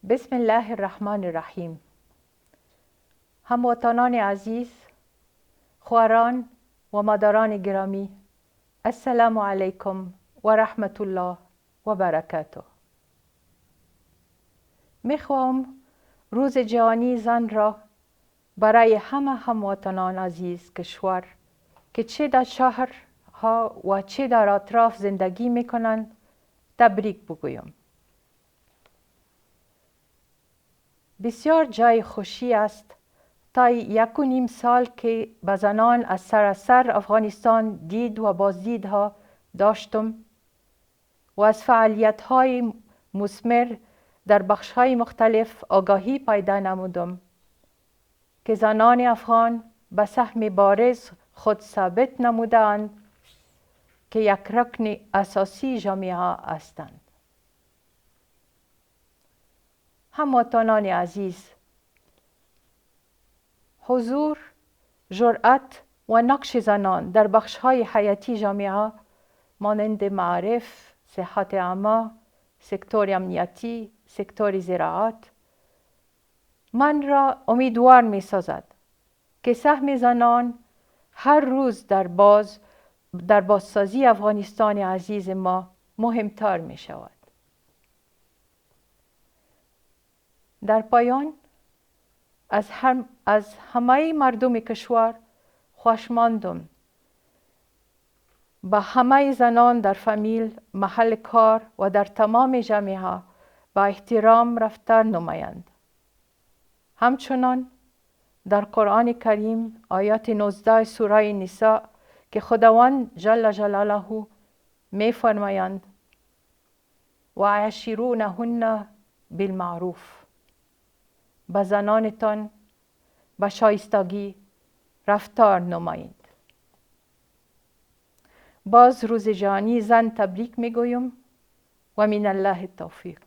بسم الله الرحمن الرحیم. هموطنان عزیز، خواهران و مادران گرامی، السلام علیکم و رحمت الله و برکاته. میخوام روز جهانی زن را برای همه هموطنان عزیز کشور که چه در شهرها و چه در اطراف زندگی میکنند تبریک بگویم. بسیار جای خوشی است تا 1.5 سال که به زنان از سراسر افغانستان دید و بازدیدها داشتم و از فعالیت‌های مثمر در بخش‌های مختلف آگاهی پیدا نمودم که زنان افغان به سهم بارز خود ثابت نمودند که یک رکن اساسی جامعه هستند. هموطنان عزیز، حضور، جرأت و نقش زنان در بخش‌های حیاتی جامعه مانند معارف، صحت عامه، سکتور امنیتی، سکتور زراعت من را امیدوار می‌سازد که سهم زنان هر روز در بازسازی افغانستان عزیز ما مهمتر می‌شود. در پایان از همه مردم کشور خوشمندم به همه زنان در فامیل، محل کار و در تمام جامعه با احترام رفتار نمایند. همچنان در قرآن کریم آیات 19 سوره نساء که خداوند جل جلاله می‌فرمایند و عاشرونهن بالمعروف، به زنانتان به شایستگی رفتار نمایید. باز روز جهانی زن تبریک میگویم و من الله التوفیق.